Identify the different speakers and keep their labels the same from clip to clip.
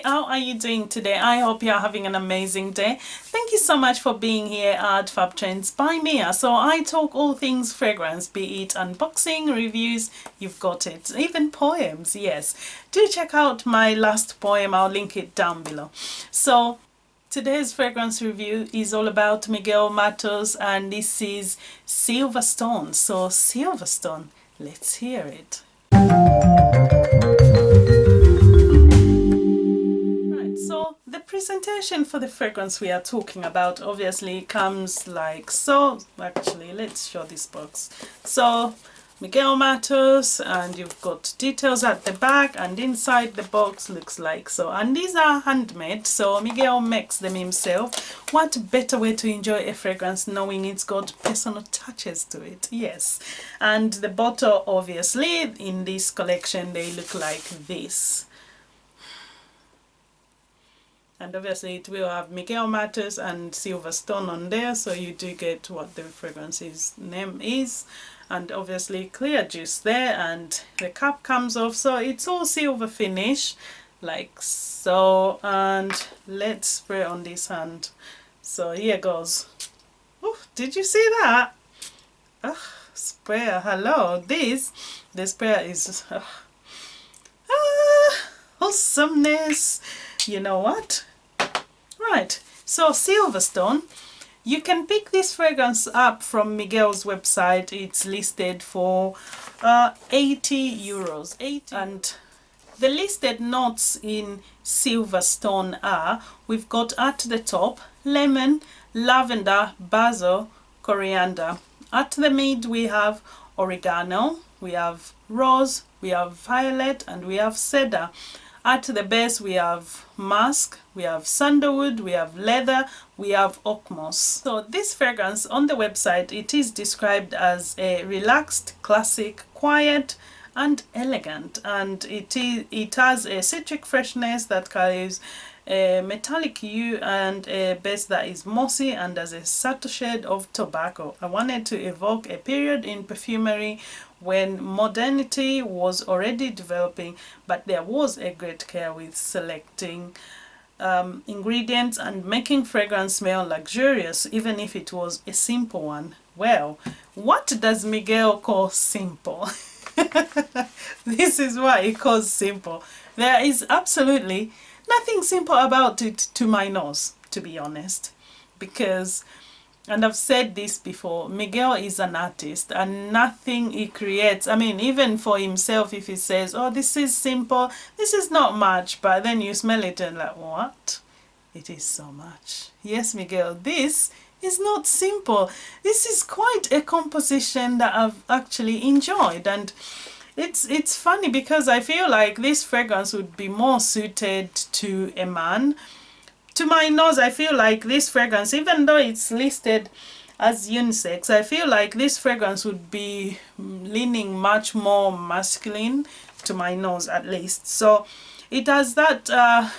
Speaker 1: how are you doing today? I hope you're having an amazing day. Thank you so much for being here at Fab Trends by Miya. So I talk all things fragrance, be it unboxing, reviews, you've got it, even poems, yes. Do check out my last poem, I'll link it down below. So today's fragrance review is all about Miguel Matos, and this is Silverstone. So Silverstone, let's hear it. So the presentation for the fragrance we are talking about obviously comes like so. Actually, let's show this box. So Miguel Matos, and you've got details at the back, and inside the box looks like so. And these are handmade, so Miguel makes them himself. What better way to enjoy a fragrance knowing it's got personal touches to it? Yes. And the bottle, obviously, in this collection, they look like this. And obviously it will have Miguel Matos and Silverstone on there, so you do get what the fragrance's name is. And obviously clear juice there, and the cap comes off, so it's all silver finish like so. And let's spray on this hand. So here goes. Ooh, did you see that? Sprayer, hello. The sprayer is awesomeness. You know what? Right, so Silverstone, you can pick this fragrance up from Miguel's website. It's listed for 80 euros. And the listed notes in Silverstone are, we've got at the top lemon, lavender, basil, coriander. At the mid we have oregano, we have rose, we have violet, and we have cedar. At the base we have musk, we have sandalwood, we have leather, we have oak moss. So this fragrance on the website, it is described as a relaxed, classic, quiet and elegant, and it has a citric freshness that carries a metallic hue and a base that is mossy and has a subtle shade of tobacco. I wanted to evoke a period in perfumery when modernity was already developing, but there was a great care with selecting ingredients and making fragrance smell luxurious, even if it was a simple one. Well, what does Miguel call simple? This is what he calls simple. There is absolutely nothing simple about it to my nose, to be honest, because, and I've said this before, Miguel is an artist, and nothing he creates, I mean, even for himself, if he says, oh, this is simple, this is not much, but then you smell it and like, what? It is so much. Yes, Miguel, this is not simple. This is quite a composition that I've actually enjoyed, and it's funny because I feel like this fragrance would be more suited to a man. To my nose, I feel like this fragrance, even though it's listed as unisex, I feel like this fragrance would be leaning much more masculine to my nose, at least. So it has that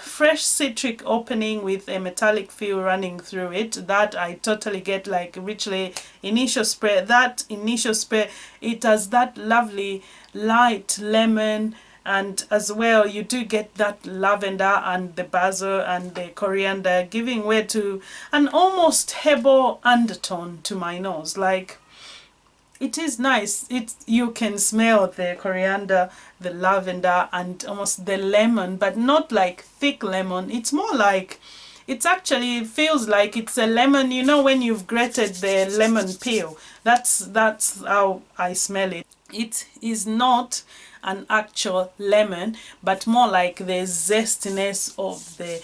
Speaker 1: fresh citric opening with a metallic feel running through it that I totally get, like richly initial spray. That initial spray, it has that lovely light lemon, and as well you do get that lavender and the basil and the coriander giving way to an almost herbal undertone to my nose. Like, it is nice. You can smell the coriander, the lavender, and almost the lemon, but not like thick lemon. It's more like, it actually feels like it's a lemon, you know, when you've grated the lemon peel. That's how I smell it. It is not an actual lemon, but more like the zestiness of the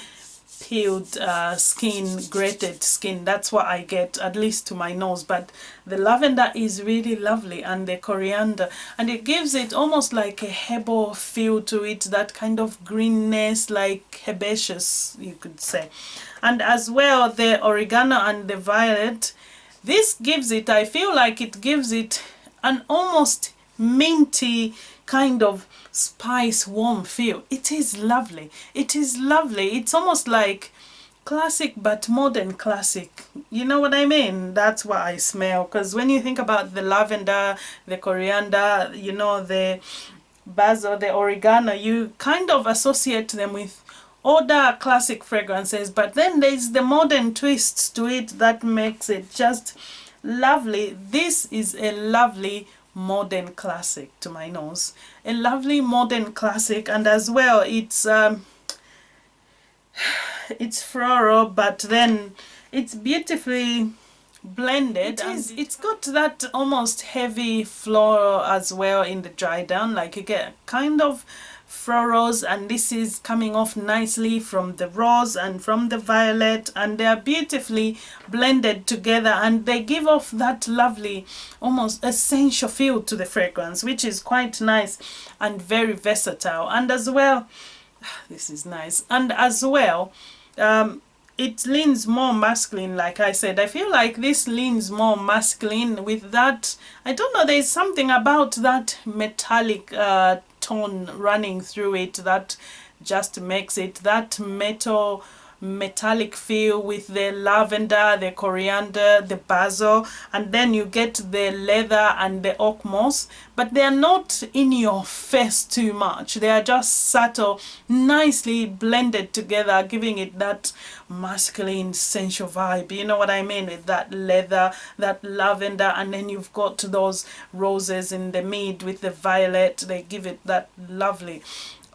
Speaker 1: peeled skin, grated skin. That's what I get, at least to my nose. But the lavender is really lovely, and the coriander, and it gives it almost like a herbal feel to it, that kind of greenness, like herbaceous, you could say. And as well the oregano and the violet, this gives it, I feel like it gives it an almost minty kind of spice, warm feel. It is lovely. It is lovely. It's almost like classic, but modern classic. You know what I mean? That's what I smell. Because when you think about the lavender, the coriander, you know, the basil, the oregano, you kind of associate them with older classic fragrances, but then there's the modern twists to it that makes it just lovely. This is a lovely modern classic to my nose, a lovely modern classic. And as well, it's floral, but then it's beautifully blended. It's got that almost heavy floral as well in the dry down, like you get kind of florals, and this is coming off nicely from the rose and from the violet, and they are beautifully blended together, and they give off that lovely almost essential feel to the fragrance, which is quite nice and very versatile. And as well, this is nice, and as well it leans more masculine. Like I said, I feel like this leans more masculine with that, I don't know, there's something about that metallic tone running through it that just makes it that metallic feel with the lavender, the coriander, the basil, and then you get the leather and the oak moss, but they are not in your face too much. They are just subtle, nicely blended together, giving it that masculine sensual vibe, you know what I mean, with that leather, that lavender, and then you've got those roses in the mid with the violet. They give it that lovely,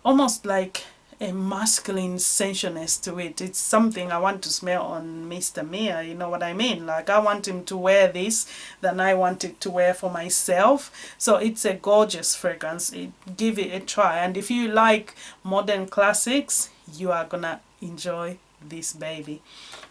Speaker 1: almost like a masculine sensualness to it. It's something I want to smell on Mr. Miya, you know what I mean? Like, I want him to wear this than I want it to wear for myself. So it's a gorgeous fragrance. Give it a try. And if you like modern classics, you are gonna enjoy this baby.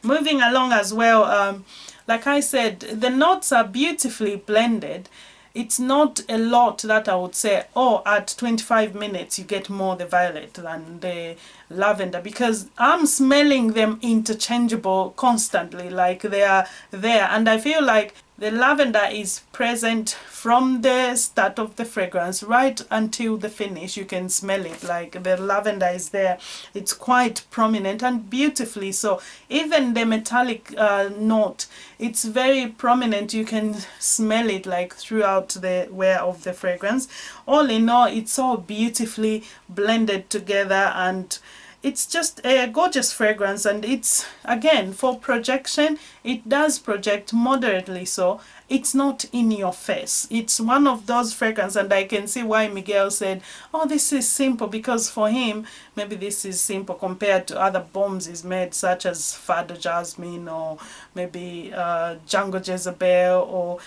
Speaker 1: Moving along as well, like I said, the notes are beautifully blended. It's not a lot that I would say, oh, at 25 minutes you get more the violet than the lavender, because I'm smelling them interchangeable constantly, like they are there. And I feel like the lavender is present from the start of the fragrance right until the finish. You can smell it, like the lavender is there. It's quite prominent and beautifully so. Even the metallic note, it's very prominent. You can smell it like throughout the wear of the fragrance. All in all, it's all beautifully blended together, and it's just a gorgeous fragrance. And it's, again, for projection, it does project moderately, so it's not in your face. It's one of those fragrances, and I can see why Miguel said, oh, this is simple, because for him maybe this is simple compared to other bombs he's made, such as Fado Jasmine, or maybe Django Jezebel, or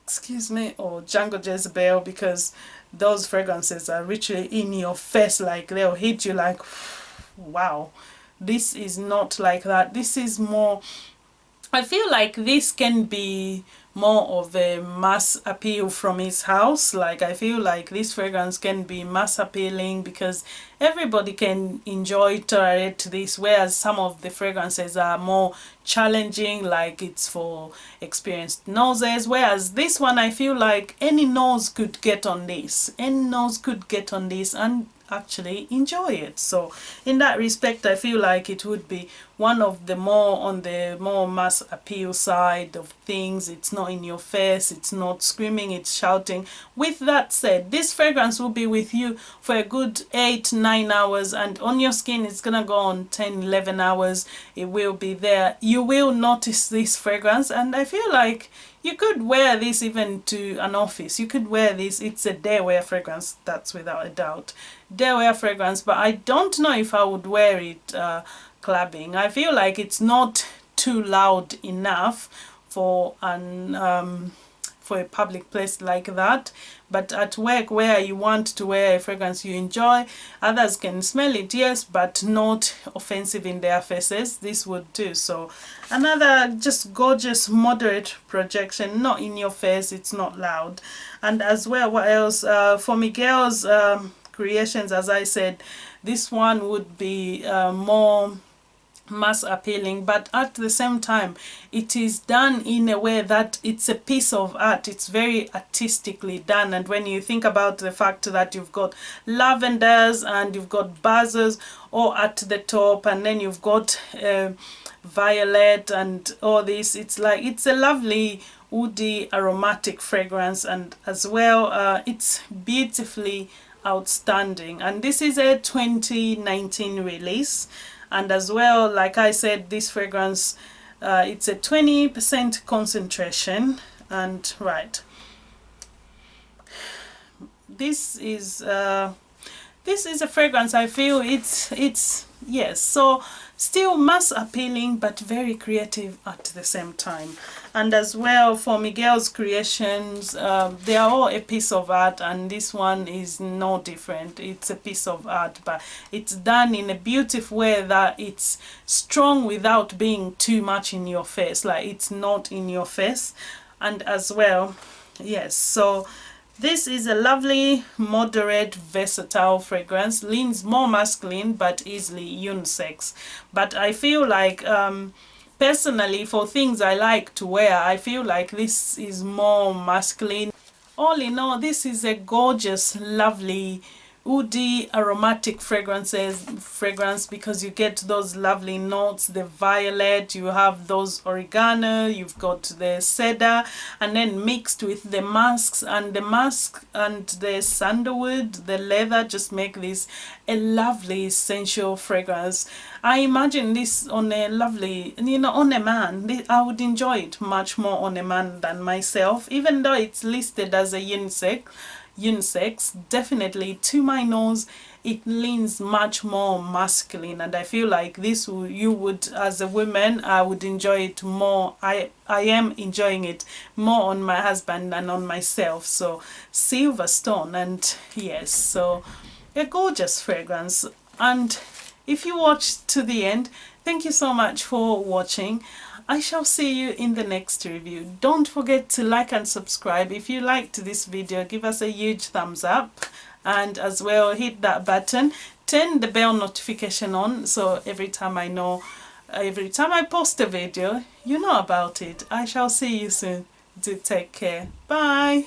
Speaker 1: excuse me, or Django Jezebel, because those fragrances are literally in your face, like they'll hit you like, wow. This is not like that. This is more, I feel like this can be more of a mass appeal from his house. Like, I feel like this fragrance can be mass appealing because everybody can enjoy, tolerate this, whereas some of the fragrances are more challenging, like it's for experienced noses, whereas this one, I feel like any nose could get on this. Any nose could get on this and actually enjoy it. So in that respect, I feel like it would be one of the more on the more mass appeal side of things. It's not in your face, it's not screaming, it's shouting. With that said, this fragrance will be with you for a good 8-9 hours, and on your skin it's gonna go on 10-11 hours. It will be there. You will notice this fragrance, and I feel like you could wear this even to an office. You could wear this. It's a day wear fragrance, that's without a doubt. Day wear fragrance, but I don't know if I would wear it clubbing. I feel like it's not too loud enough for an for a public place like that, but at work where you want to wear a fragrance you enjoy, others can smell it, yes, but not offensive in their faces, this would do. So another just gorgeous moderate projection, not in your face, it's not loud. And as well, what else, for Miguel's creations, as I said, this one would be more mass appealing, but at the same time it is done in a way that it's a piece of art. It's very artistically done. And when you think about the fact that you've got lavenders and you've got buzzers all at the top, and then you've got violet and all this, it's like, it's a lovely woody aromatic fragrance. And as well, it's beautifully outstanding. And this is a 2019 release, and as well, like I said, this fragrance, it's a 20% concentration. And right, this is a fragrance, I feel it's yes, so still mass appealing but very creative at the same time. And as well, for Miguel's creations, they are all a piece of art, and this one is no different. It's a piece of art, but it's done in a beautiful way that it's strong without being too much in your face, like it's not in your face. And as well, yes, so this is a lovely, moderate, versatile fragrance. Leans more masculine but easily unisex. But I feel like, personally, for things I like to wear, I feel like this is more masculine. All in all, this is a gorgeous, lovely, woody, aromatic fragrance, because you get those lovely notes, the violet, you have those oregano, you've got the cedar, and then mixed with the musk and the sandalwood, the leather, just make this a lovely sensual fragrance. I imagine this on a lovely, on a man. I would enjoy it much more on a man than myself, even though it's listed as a unisex. Definitely, to my nose, it leans much more masculine, and I feel like this you would, as a woman, I would enjoy it more. I am enjoying it more on my husband than on myself. So Silverstone, and yes, so a gorgeous fragrance. And if you watched to the end, thank you so much for watching. I shall see you in the next review. Don't forget to like and subscribe. If you liked this video, give us a huge thumbs up, and as well hit that button, turn the bell notification on, so every time I post a video, you know about it. I shall see you soon. Do take care. Bye.